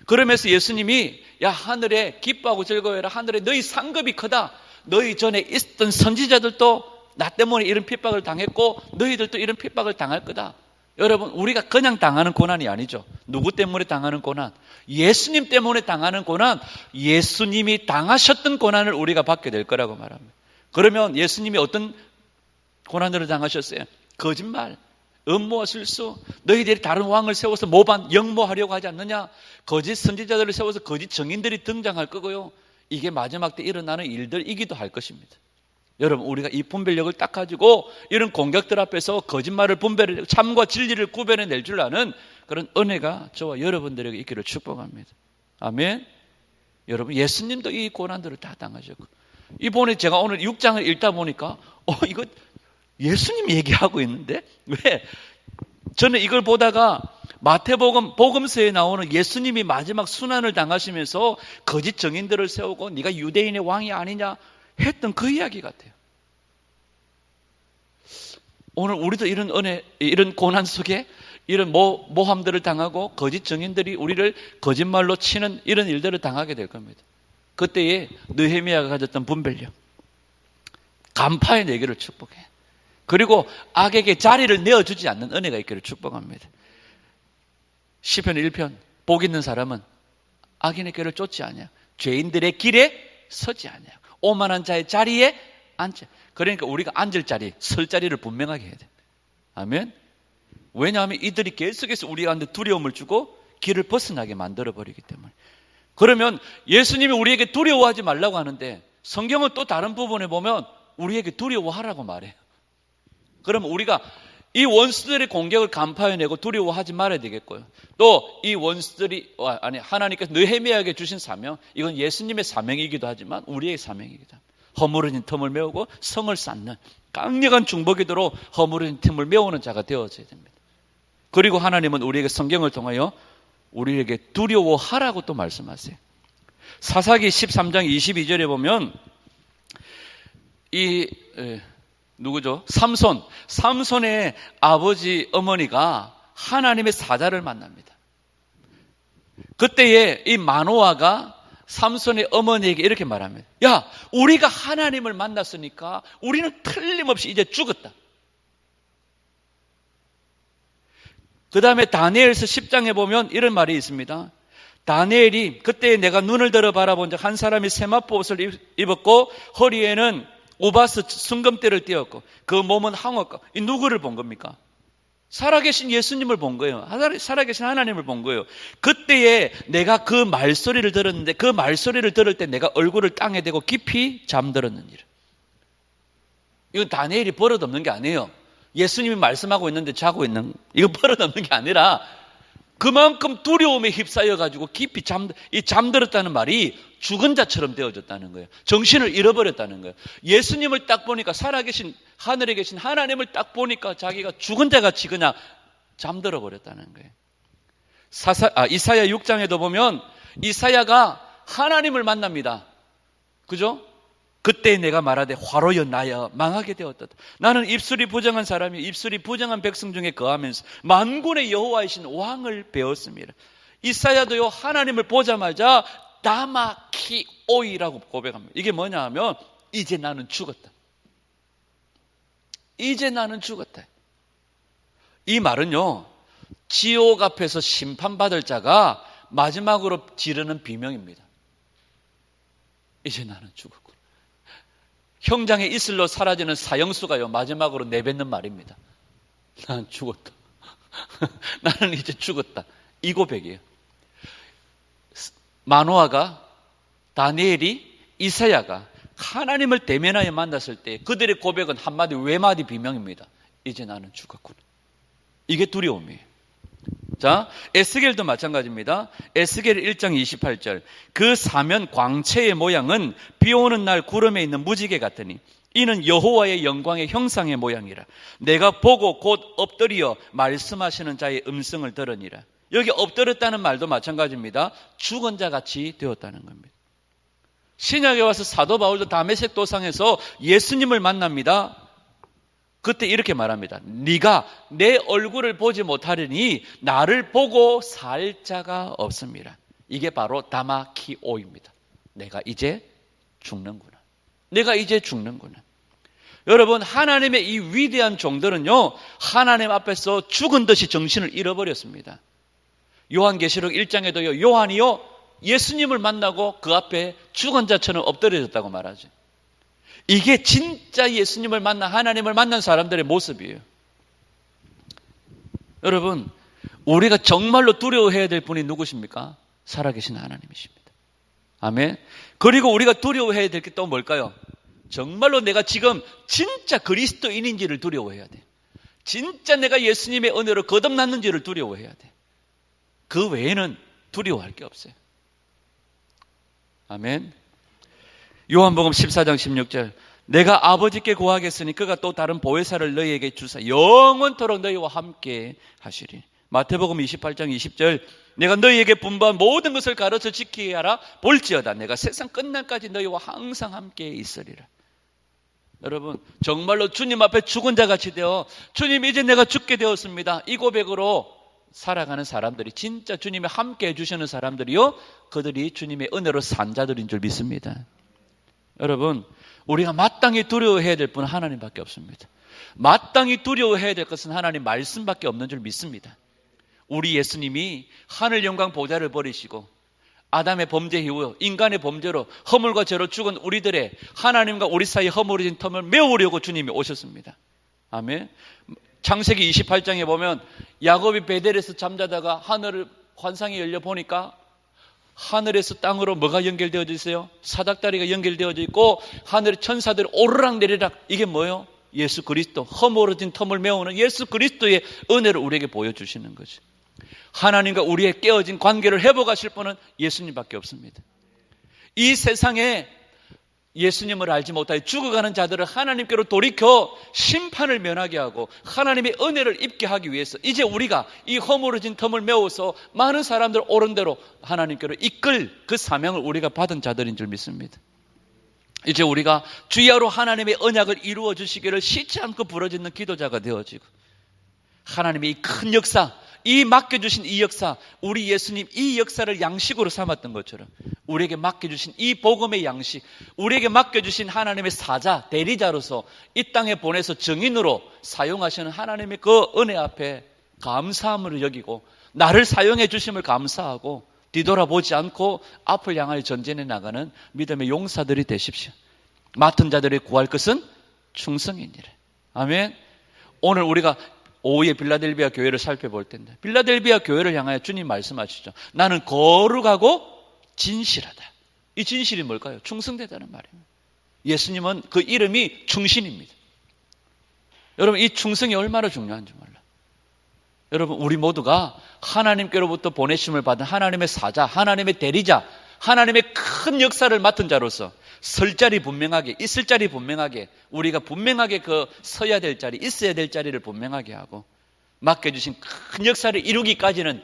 그러면서 예수님이 야 하늘에 기뻐하고 즐거워해라. 하늘에 너희 상급이 크다. 너희 전에 있었던 선지자들도 나 때문에 이런 핍박을 당했고 너희들도 이런 핍박을 당할 거다. 여러분, 우리가 그냥 당하는 고난이 아니죠. 누구 때문에 당하는 고난? 예수님 때문에 당하는 고난, 예수님이 당하셨던 고난을 우리가 받게 될 거라고 말합니다. 그러면 예수님이 어떤 고난을 당하셨어요? 거짓말, 음모와 실수, 너희들이 다른 왕을 세워서 모반, 영모하려고 하지 않느냐? 거짓 선지자들을 세워서 거짓 증인들이 등장할 거고요. 이게 마지막 때 일어나는 일들이기도 할 것입니다. 여러분, 우리가 이 분별력을 딱 가지고 이런 공격들 앞에서 거짓말을 분별을, 참과 진리를 구별해낼 줄 아는 그런 은혜가 저와 여러분들에게 있기를 축복합니다. 아멘. 여러분, 예수님도 이 고난들을 다 당하셨고, 이번에 제가 오늘 6장을 읽다 보니까 이거 예수님 얘기하고 있는데 왜? 저는 이걸 보다가 마태복음 복음서에 나오는 예수님이 마지막 순환을 당하시면서 거짓 증인들을 세우고 네가 유대인의 왕이 아니냐 했던 그 이야기 같아요. 오늘 우리도 이런 은혜, 이런 고난 속에 이런 모함들을 당하고 거짓 증인들이 우리를 거짓말로 치는 이런 일들을 당하게 될 겁니다. 그때에 느헤미야가 가졌던 분별력, 간파의 내기를 축복해. 그리고 악에게 자리를 내어주지 않는 은혜가 있기를 축복합니다. 시편 1편, 복 있는 사람은 악인의 길을 쫓지 않냐, 죄인들의 길에 서지 않냐, 오만한 자의 자리에 앉지. 그러니까 우리가 앉을 자리, 설 자리를 분명하게 해야 돼. 아멘. 왜냐하면 이들이 계속해서 우리한테 두려움을 주고 길을 벗어나게 만들어버리기 때문에. 그러면 예수님이 우리에게 두려워하지 말라고 하는데 성경은 또 다른 부분에 보면 우리에게 두려워하라고 말해요. 그러면 우리가 이 원수들의 공격을 간파해내고 두려워하지 말아야 되겠고요. 또 이 원수들이, 하나님께서 느헤미야에게 주신 사명, 이건 예수님의 사명이기도 하지만 우리의 사명이기도 합니다. 허물어진 틈을 메우고 성을 쌓는 강력한 중보기도로 허물어진 틈을 메우는 자가 되어져야 됩니다. 그리고 하나님은 우리에게 성경을 통하여 우리에게 두려워하라고 또 말씀하세요. 사사기 13장 22절에 보면 누구죠? 삼손의 아버지 어머니가 하나님의 사자를 만납니다. 그때에 이 마노아가 삼손의 어머니에게 이렇게 말합니다. 야, 우리가 하나님을 만났으니까 우리는 틀림없이 이제 죽었다. 그 다음에 다니엘서 10장에 보면 이런 말이 있습니다. 다니엘이 그때 내가 눈을 들어 바라본 적 한 사람이 세마포 옷을 입었고 허리에는 우바스 순금대를 띄었고 그 몸은 항어가. 이 누구를 본 겁니까? 살아계신 예수님을 본 거예요. 살아계신 하나님을 본 거예요. 그때에 내가 그 말소리를 들었는데 그 말소리를 들을 때 내가 얼굴을 땅에 대고 깊이 잠들었느니라. 이건 다니엘이 버릇없는 게 아니에요. 예수님이 말씀하고 있는데 자고 있는, 이거 버릇없는 게 아니라 그만큼 두려움에 휩싸여가지고 깊이 잠들었다는 말이 죽은 자처럼 되어졌다는 거예요. 정신을 잃어버렸다는 거예요. 예수님을 딱 보니까, 살아계신 하늘에 계신 하나님을 딱 보니까 자기가 죽은 자같이 그냥 잠들어 버렸다는 거예요. 이사야 6장에도 보면 이사야가 하나님을 만납니다. 그죠? 그때 내가 말하되 화로여 나여 망하게 되었다. 나는 입술이 부정한 사람이 입술이 부정한 백성 중에 거하면서 만군의 여호와이신 왕을 배웠습니다. 이사야도요, 하나님을 보자마자 다마키오이라고 고백합니다. 이게 뭐냐 하면 이제 나는 죽었다. 이제 나는 죽었다. 이 말은요, 지옥 앞에서 심판받을 자가 마지막으로 지르는 비명입니다. 이제 나는 죽었구나. 형장의 이슬로 사라지는 사형수가요, 마지막으로 내뱉는 말입니다. 나는 죽었다. 나는 이제 죽었다. 이 고백이에요. 마노아가, 다니엘이, 이사야가 하나님을 대면하여 만났을 때 그들의 고백은 한마디 외마디 비명입니다. 이제 나는 죽었구나. 이게 두려움이에요. 자, 에스겔도 마찬가지입니다. 에스겔 1장 28절. 그 사면 광채의 모양은 비 오는 날 구름에 있는 무지개 같으니 이는 여호와의 영광의 형상의 모양이라. 내가 보고 곧 엎드려 말씀하시는 자의 음성을 들으니라. 여기 엎드렸다는 말도 마찬가지입니다. 죽은 자같이 되었다는 겁니다. 신약에 와서 사도 바울도 다메섹 도상에서 예수님을 만납니다. 그때 이렇게 말합니다. 네가 내 얼굴을 보지 못하려니 나를 보고 살 자가 없습니다. 이게 바로 다마키오입니다. 내가 이제 죽는구나. 내가 이제 죽는구나. 여러분, 하나님의 이 위대한 종들은요, 하나님 앞에서 죽은 듯이 정신을 잃어버렸습니다. 요한계시록 1장에도요, 요한이요, 예수님을 만나고 그 앞에 죽은 자처럼 엎드려졌다고 말하죠. 이게 진짜 예수님을 만나 하나님을 만난 사람들의 모습이에요. 여러분, 우리가 정말로 두려워해야 될 분이 누구십니까? 살아계신 하나님이십니다. 아멘. 그리고 우리가 두려워해야 될 게 또 뭘까요? 정말로 내가 지금 진짜 그리스도인인지를 두려워해야 돼. 진짜 내가 예수님의 은혜로 거듭났는지를 두려워해야 돼. 그 외에는 두려워할 게 없어요. 아멘. 요한복음 14장 16절, 내가 아버지께 구하겠으니 그가 또 다른 보혜사를 너희에게 주사 영원토록 너희와 함께 하시리. 마태복음 28장 20절, 내가 너희에게 분부한 모든 것을 가르쳐 지키게 하라. 볼지어다 내가 세상 끝날까지 너희와 항상 함께 있으리라. 여러분, 정말로 주님 앞에 죽은 자같이 되어 주님 이제 내가 죽게 되었습니다, 이 고백으로 살아가는 사람들이, 진짜 주님이 함께 해주시는 사람들이요, 그들이 주님의 은혜로 산 자들인 줄 믿습니다. 여러분, 우리가 마땅히 두려워해야 될 분은 하나님밖에 없습니다. 마땅히 두려워해야 될 것은 하나님 말씀밖에 없는 줄 믿습니다. 우리 예수님이 하늘 영광 보좌를 버리시고 아담의 범죄 이후 인간의 범죄로 허물과 죄로 죽은 우리들의 하나님과 우리 사이에 허물어진 틈을 메우려고 주님이 오셨습니다. 아멘. 창세기 28장에 보면 야곱이 베델에서 잠자다가 하늘을 환상이 열려 보니까 하늘에서 땅으로 뭐가 연결되어져 있어요? 사닥다리가 연결되어져 있고 하늘의 천사들이 오르락 내리락, 이게 뭐예요? 예수 그리스도, 허물어진 틈을 메우는 예수 그리스도의 은혜를 우리에게 보여주시는 거죠. 하나님과 우리의 깨어진 관계를 회복하실 분은 예수님밖에 없습니다. 이 세상에 예수님을 알지 못하여 죽어가는 자들을 하나님께로 돌이켜 심판을 면하게 하고 하나님의 은혜를 입게 하기 위해서 이제 우리가 이 허물어진 틈을 메워서 많은 사람들을 옳은 대로 하나님께로 이끌 그 사명을 우리가 받은 자들인 줄 믿습니다. 이제 우리가 주야로 하나님의 언약을 이루어 주시기를 쉬지 않고 부르짖는 기도자가 되어지고 하나님의 이 큰 역사, 이 맡겨주신 이 역사, 우리 예수님 이 역사를 양식으로 삼았던 것처럼 우리에게 맡겨주신 이 복음의 양식, 우리에게 맡겨주신 하나님의 사자, 대리자로서 이 땅에 보내서 증인으로 사용하시는 하나님의 그 은혜 앞에 감사함으로 여기고 나를 사용해 주심을 감사하고 뒤돌아보지 않고 앞을 향하여 전진해 나가는 믿음의 용사들이 되십시오. 맡은 자들이 구할 것은 충성이니라. 아멘. 오늘 우리가 오후에 빌라델비아 교회를 살펴볼 텐데 빌라델비아 교회를 향하여 주님 말씀하시죠. 나는 거룩하고 진실하다. 이 진실이 뭘까요? 충성되다는 말입니다. 예수님은 그 이름이 충신입니다. 여러분, 이 충성이 얼마나 중요한지 몰라요. 여러분, 우리 모두가 하나님께로부터 보내심을 받은 하나님의 사자, 하나님의 대리자, 하나님의 큰 역사를 맡은 자로서 설 자리 분명하게, 있을 자리 분명하게, 우리가 분명하게 그 서야 될 자리, 있어야 될 자리를 분명하게 하고 맡겨주신 큰 역사를 이루기까지는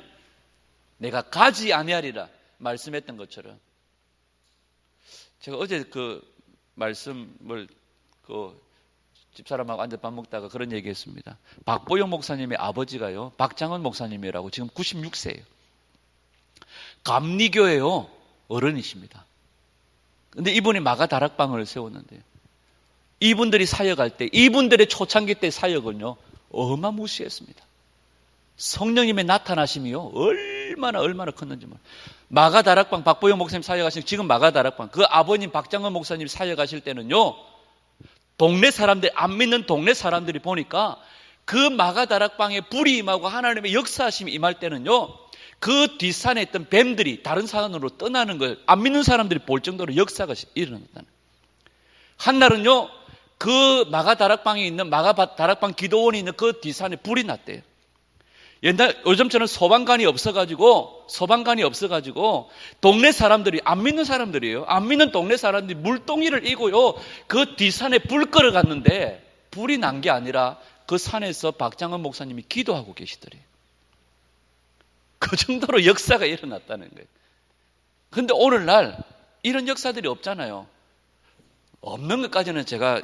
내가 가지 아니하리라 말씀했던 것처럼, 제가 어제 그 말씀을 집사람하고 앉아 밥 먹다가 그런 얘기했습니다. 박보영 목사님의 아버지가요, 박장원 목사님이라고 지금 96세예요. 감리교회요 어른이십니다. 근데 이분이 마가 다락방을 세웠는데 이분들이 사역할 때, 이분들의 초창기 때 사역은요 어마무시했습니다. 성령님의 나타나심이요 얼마나 컸는지 몰라요. 마가 다락방, 박보영 목사님 사역하신 지금 마가 다락방, 그 아버님 박장원 목사님 사역하실 때는요, 동네 사람들, 안 믿는 동네 사람들이 보니까 그 마가 다락방에 불이 임하고 하나님의 역사하심이 임할 때는요, 그 뒷산에 있던 뱀들이 다른 산으로 떠나는 걸 안 믿는 사람들이 볼 정도로 역사가 일어났다는. 한날은요, 그 마가 다락방에 있는 마가 다락방 기도원이 있는 그 뒷산에 불이 났대요. 요즘처럼 소방관이 없어가지고 동네 사람들이, 안 믿는 사람들이에요. 안 믿는 동네 사람들이 물동이를 이고요, 그 뒷산에 불 끌어갔는데 불이 난 게 아니라 그 산에서 박장원 목사님이 기도하고 계시더래요. 그 정도로 역사가 일어났다는 거예요. 그런데 오늘날 이런 역사들이 없잖아요. 없는 것까지는 제가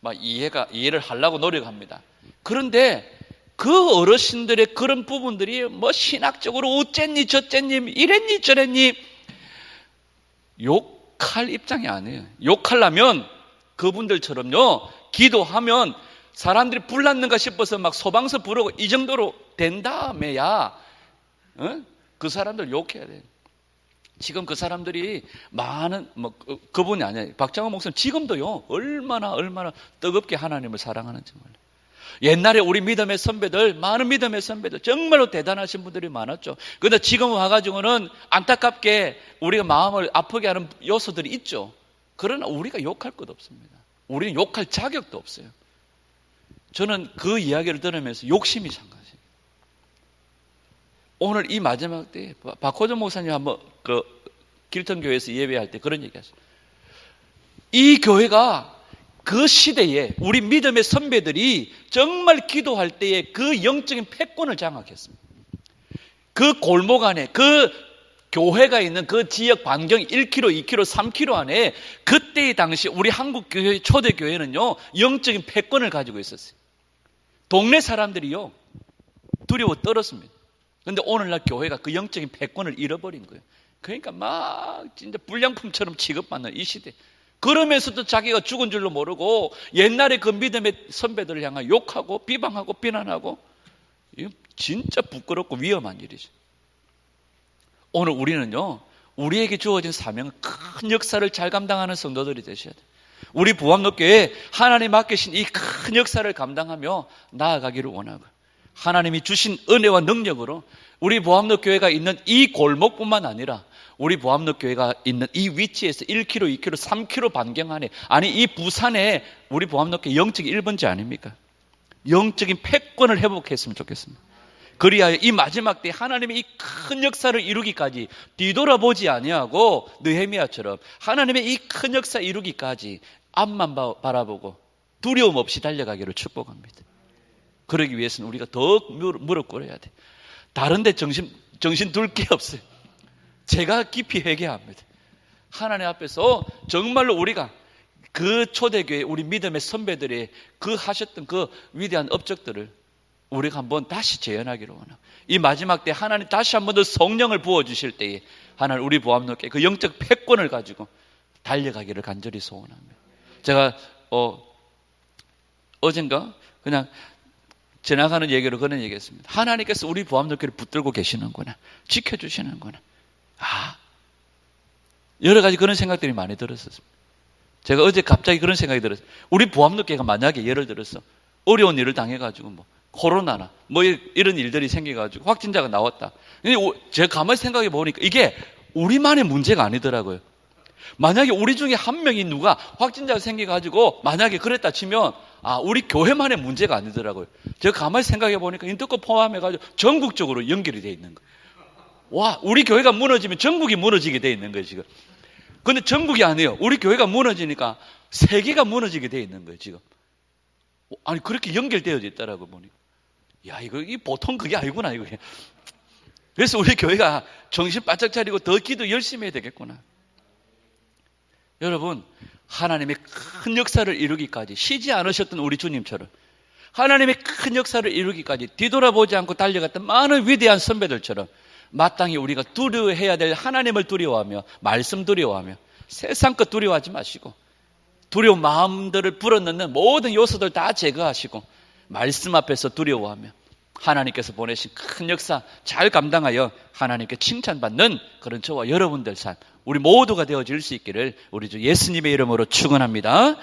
막 이해를 하려고 노력합니다. 그런데 그 어르신들의 그런 부분들이 뭐 신학적으로 어쨌니 저쨌니 이랬니 저랬니 욕할 입장이 아니에요. 욕하려면 그분들처럼요 기도하면 사람들이 불났는가 싶어서 막 소방서 부르고 이 정도로 된 다음에야 그 사람들 욕해야 돼. 지금 그 사람들이 많은 그분이 아니에요. 박장호 목사님 지금도요 얼마나 뜨겁게 하나님을 사랑하는지 몰라요. 옛날에 우리 믿음의 선배들, 많은 믿음의 선배들 정말로 대단하신 분들이 많았죠. 그런데 지금 와가지고는 안타깝게 우리가 마음을 아프게 하는 요소들이 있죠. 그러나 우리가 욕할 것 없습니다. 우리는 욕할 자격도 없어요. 저는 그 이야기를 들으면서 욕심이 산 것이에요. 오늘 이 마지막 때 박호정 목사님 한번 그 길ton 교회에서 예배할 때 그런 얘기하셨어요. 이 교회가 그 시대에 우리 믿음의 선배들이 정말 기도할 때에 그 영적인 패권을 장악했습니다. 그 골목 안에 그 교회가 있는 그 지역 반경 1km, 2km, 3km 안에 그때의 당시 우리 한국 교회 초대교회는요 영적인 패권을 가지고 있었어요. 동네 사람들이요 두려워 떨었습니다. 그런데 오늘날 교회가 그 영적인 패권을 잃어버린 거예요. 그러니까 막 진짜 불량품처럼 취급받는 이 시대. 그러면서도 자기가 죽은 줄로 모르고 옛날에 그 믿음의 선배들을 향해 욕하고 비방하고 비난하고, 이거 진짜 부끄럽고 위험한 일이죠. 오늘 우리는요 우리에게 주어진 사명은 큰 역사를 잘 감당하는 성도들이 되셔야 돼요. 우리 부암로교회에 하나님 맡기신 이 큰 역사를 감당하며 나아가기를 원하고, 하나님이 주신 은혜와 능력으로 우리 부암로교회가 있는 이 골목뿐만 아니라 우리 부암로교회가 있는 이 위치에서 1km, 2km, 3km 반경 안에, 아니 이 부산에 우리 부암로교회 영적인 1번지 아닙니까? 영적인 패권을 회복했으면 좋겠습니다. 그리하여 이 마지막 때 하나님의 이 큰 역사를 이루기까지 뒤돌아보지 아니하고 느헤미야처럼 하나님의 이 큰 역사 이루기까지 앞만 바라보고 두려움 없이 달려가기를 축복합니다. 그러기 위해서는 우리가 더 무릎 꿇어야 돼. 다른 데 정신 둘 게 없어요. 제가 깊이 회개합니다. 하나님 앞에서 정말로 우리가 그 초대교회 우리 믿음의 선배들의 그 하셨던 그 위대한 업적들을 우리가 한번 다시 재현하기를 원합니다. 이 마지막 때 하나님 다시 한번 더 성령을 부어주실 때에 하나님 우리 부암로교회 그 영적 패권을 가지고 달려가기를 간절히 소원합니다. 제가 어젠가 그냥 지나가는 얘기로 그런 얘기했습니다. 하나님께서 우리 부암로교회를 붙들고 계시는구나, 지켜주시는구나. 여러 가지 그런 생각들이 많이 들었었습니다. 제가 어제 갑자기 그런 생각이 들었어요. 우리 부암로교회가 만약에 예를 들어서 어려운 일을 당해가지고 코로나나 이런 일들이 생겨가지고 확진자가 나왔다. 제가 가만히 생각해 보니까 이게 우리만의 문제가 아니더라고요. 만약에 우리 중에 한 명이 누가 확진자가 생겨가지고 만약에 그랬다 치면 우리 교회만의 문제가 아니더라고요. 제가 가만히 생각해 보니까 인터넷 포함해가지고 전국적으로 연결이 돼 있는 거예요. 와, 우리 교회가 무너지면 전국이 무너지게 돼 있는 거예요, 지금. 근데 전국이 아니에요. 우리 교회가 무너지니까 세계가 무너지게 돼 있는 거예요, 지금. 아니, 그렇게 연결되어져 있더라고, 보니까. 야, 이거 보통 그게 아니구나, 이거. 그래서 우리 교회가 정신 바짝 차리고 더 기도 열심히 해야 되겠구나. 여러분, 하나님의 큰 역사를 이루기까지 쉬지 않으셨던 우리 주님처럼, 하나님의 큰 역사를 이루기까지 뒤돌아보지 않고 달려갔던 많은 위대한 선배들처럼 마땅히 우리가 두려워해야 될 하나님을 두려워하며 말씀 두려워하며 세상 것 두려워하지 마시고 두려운 마음들을 불어넣는 모든 요소들 다 제거하시고 말씀 앞에서 두려워하며 하나님께서 보내신 큰 역사 잘 감당하여 하나님께 칭찬받는 그런 저와 여러분들 삶, 우리 모두가 되어질 수 있기를 우리 주 예수님의 이름으로 축원합니다.